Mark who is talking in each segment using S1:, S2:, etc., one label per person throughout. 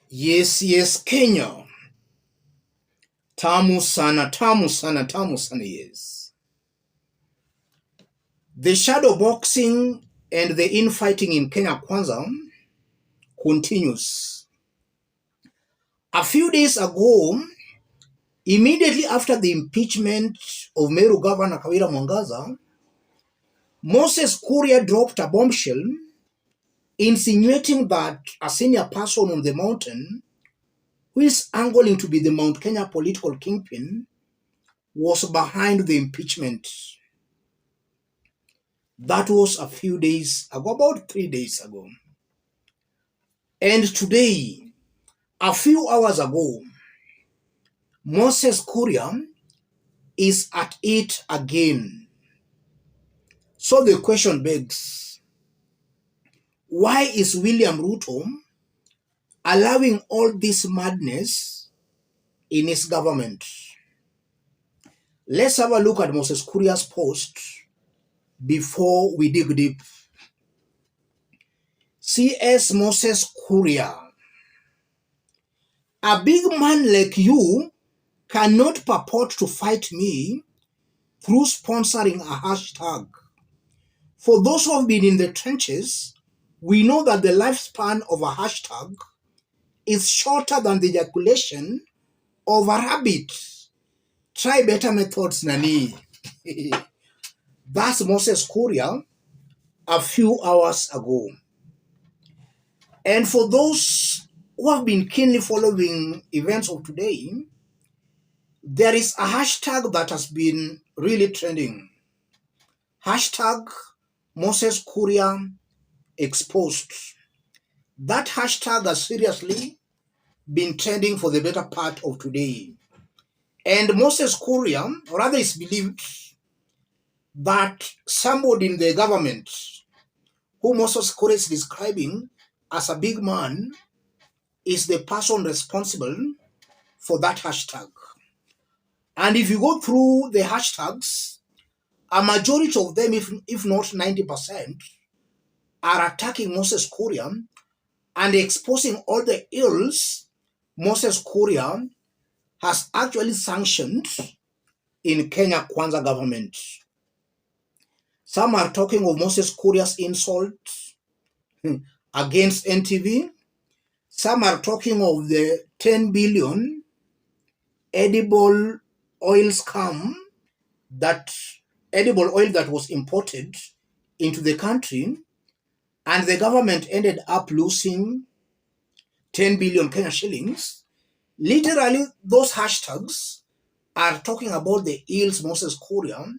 S1: Yes, yes, Kenya. Tamu sana, tamu sana, tamu sana, yes. The shadow boxing and the infighting in Kenya Kwanza continues. A few days ago, immediately after the impeachment of Meru Governor Kawira Mwangaza, Moses Kuria dropped a bombshell insinuating that a senior person on the mountain, who is angling to be the Mount Kenya political kingpin, was behind the impeachment. That was a few days ago, about 3 days ago. And today, a few hours ago, Moses Kuria is at it again. So the question begs, why is William Ruto allowing all this madness in his government? Let's have a look at Moses Kuria's post before we dig deep. CS Moses Kuria, a big man like you cannot purport to fight me through sponsoring a hashtag. For those who have been in the trenches, we know that the lifespan of a hashtag is shorter than the ejaculation of a rabbit. Try better methods, Nani. That's Moses Kuria a few hours ago. And for those who have been keenly following events of today, there is a hashtag that has been really trending. Hashtag Moses Kuria exposed. That hashtag has seriously been trending for the better part of today. And Moses Kuria, or rather it's believed that somebody in the government, who Moses Kuria is describing as a big man, is the person responsible for that hashtag. And if you go through the hashtags, a majority of them, if not 90%, are attacking Moses Kuria and exposing all the ills Moses Kuria has actually sanctioned in Kenya Kwanza government. Some are talking of Moses Kuria's insult against NTV. Some are talking of the 10 billion edible oil scam, that edible oil that was imported into the country, and the government ended up losing 10 billion Kenya shillings. Literally, those hashtags are talking about the ills Moses Kuria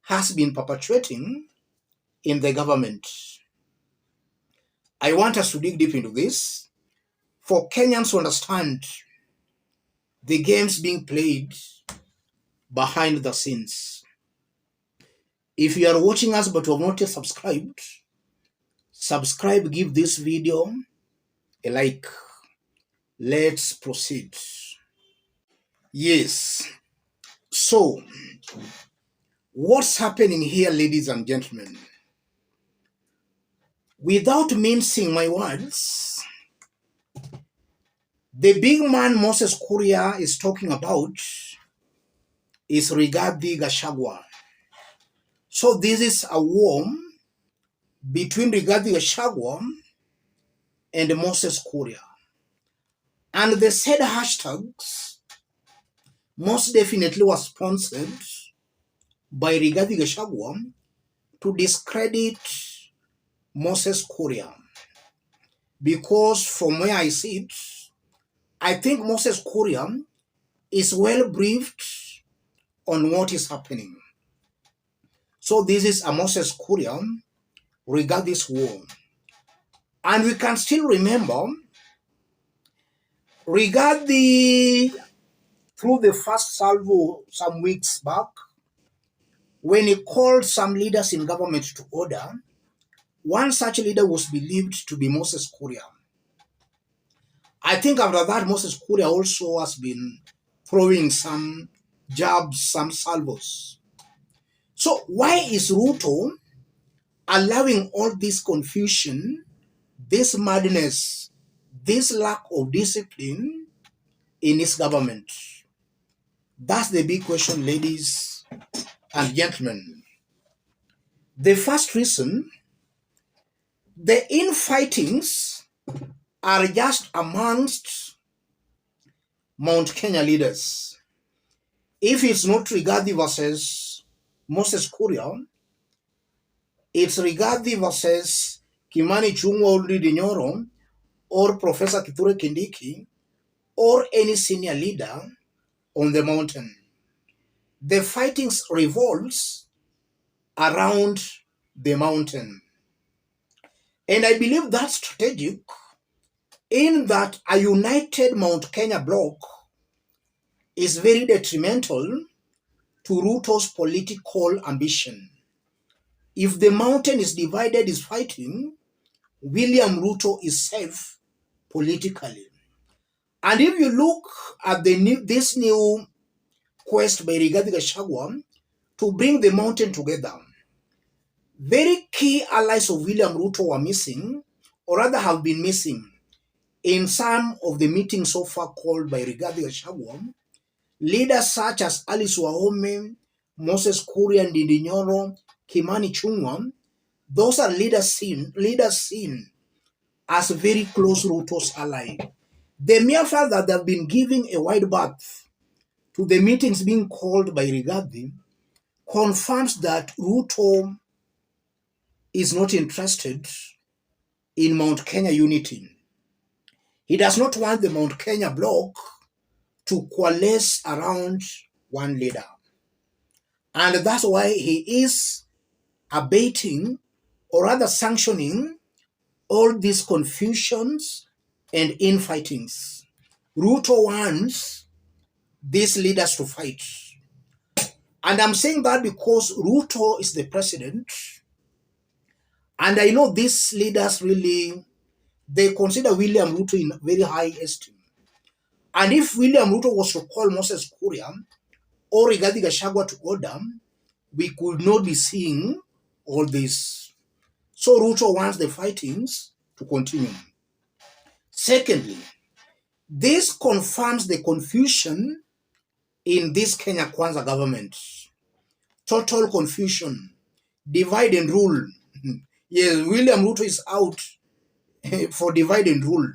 S1: has been perpetuating in the government. I want us to dig deep into this for Kenyans to understand the games being played behind the scenes. If you are watching us but you have not yet subscribed, subscribe, give this video a like. Let's proceed. Yes. So, what's happening here, ladies and gentlemen? Without mincing my words, the big man Moses Kuria is talking about is Rigathi Gachagua. So this is a war between Rigathi Gachagua and Moses Kuria. And the said hashtags most definitely was sponsored by Rigathi Gachagua to discredit Moses Kuria. Because from where I sit, I think Moses Kuria is well briefed on what is happening. So this is a Moses Kuria regarding this war. And we can still remember Rigathi, through the first salvo some weeks back, when he called some leaders in government to order, one such leader was believed to be Moses Kuria. I think after that, Moses Kuria also has been throwing some jabs, some salvos. So why is Ruto allowing all this confusion, this madness, this lack of discipline in his government? That's the big question, ladies and gentlemen. The first reason, the infightings are just amongst Mount Kenya leaders. If it's not Rigathi versus Moses Kuria, it's Rigathi versus Kimani Ichung'wah Dinyoro or Professor Kithure Kindiki or any senior leader on the mountain. The fightings revolves around the mountain. And I believe that's strategic in that a united Mount Kenya bloc is very detrimental to Ruto's political ambition. If the mountain is divided, is fighting, William Ruto is safe politically. And if you look at this new quest by Rigathi Gachagua to bring the mountain together, very key allies of William Ruto were missing, or rather have been missing, in some of the meetings so far called by Rigathi Gachagua. Leaders such as Alice Wahome, Moses Kuria and Dinyoro, Kimani Ichung'wah, those are leaders seen as very close Ruto's ally. The mere fact that they've been giving a wide berth to the meetings being called by Rigathi confirms that Ruto is not interested in Mount Kenya unity. He does not want the Mount Kenya bloc to coalesce around one leader. And that's why he is abating, or rather sanctioning, all these confusions and infightings. Ruto wants these leaders to fight. And I'm saying that because Ruto is the president, and I know these leaders really, they consider William Ruto in very high esteem. And if William Ruto was to call Moses Kuria or Rigathi Gachagua to order, we could not be seeing all this. So Ruto wants the fightings to continue. Secondly, this confirms the confusion in this Kenya Kwanza government. Total confusion. Divide and rule. Yes, William Ruto is out for divide and rule.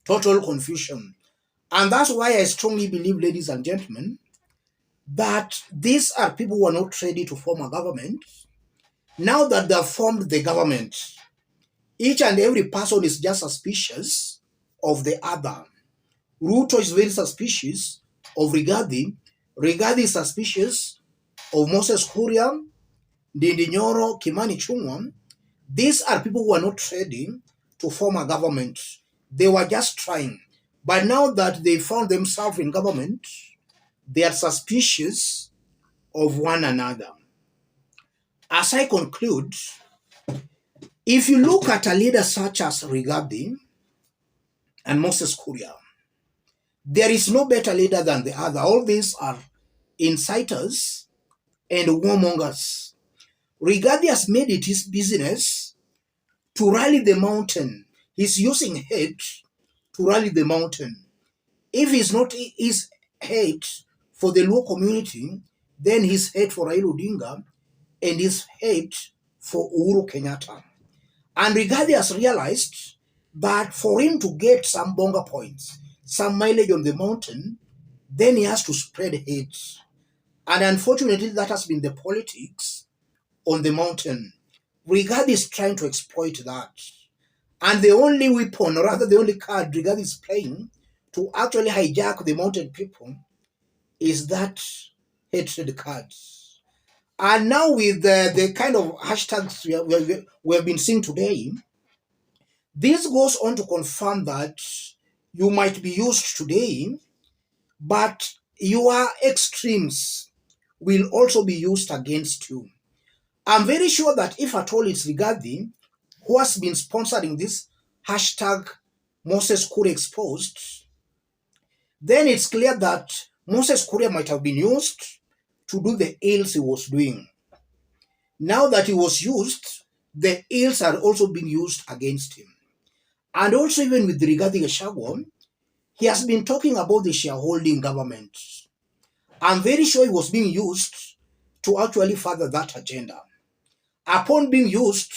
S1: Total confusion. And that's why I strongly believe, ladies and gentlemen, that these are people who are not ready to form a government. Now that they have formed the government, each and every person is just suspicious of the other. Ruto is very suspicious of Rigathi. Rigathi is suspicious of Moses Kuria, Dinyoro, Kimani Ichung'wah. These are people who are not ready to form a government. They were just trying. But now that they found themselves in government, they are suspicious of one another. As I conclude, if you look at a leader such as Rigathi and Moses Kuria, there is no better leader than the other. All these are inciters and warmongers. Rigathi has made it his business to rally the mountain. He's using hate to rally the mountain. If it's not his hate for the Luo community, then his hate for Raila Odinga and his hate for Uhuru Kenyatta. And Rigathi has realized that for him to get some bonga points, some mileage on the mountain, then he has to spread hate. And unfortunately, that has been the politics on the mountain. Rigathi is trying to exploit that. And the only weapon, or rather the only card Rigathi is playing to actually hijack the mountain people is that hatred card. And now with the kind of hashtags we have been seeing today, this goes on to confirm that you might be used today, but your extremes will also be used against you. I'm very sure that if at all it's Rigathi who has been sponsoring this hashtag Moses Kuria exposed, then it's clear that Moses Kuria might have been used to do the ills he was doing. Now that he was used, the ills are also being used against him. And also even with Rigathi Gachagua, he has been talking about the shareholding government. I'm very sure it was being used to actually further that agenda. Upon being used,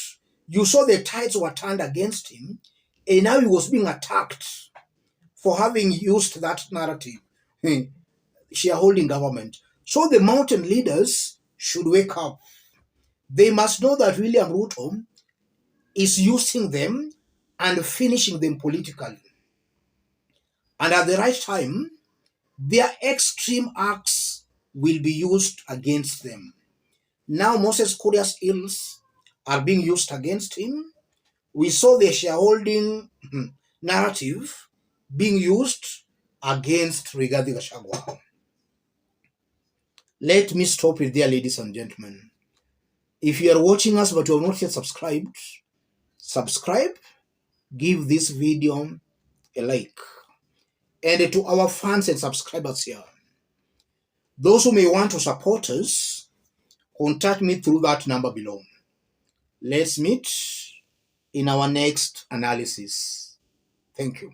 S1: you saw the tides were turned against him, and now he was being attacked for having used that narrative, shareholding government. So the mountain leaders should wake up. They must know that William Ruto is using them and finishing them politically. And at the right time, their extreme acts will be used against them. Now Moses Kuria's ills are being used against him. We saw the shareholding narrative being used against Rigathi Gachagua. Let me stop it there, ladies and gentlemen. If you are watching us but you have not yet subscribed, subscribe, give this video a like. And to our fans and subscribers here, those who may want to support us, contact me through that number below. Let's meet in our next analysis. Thank you.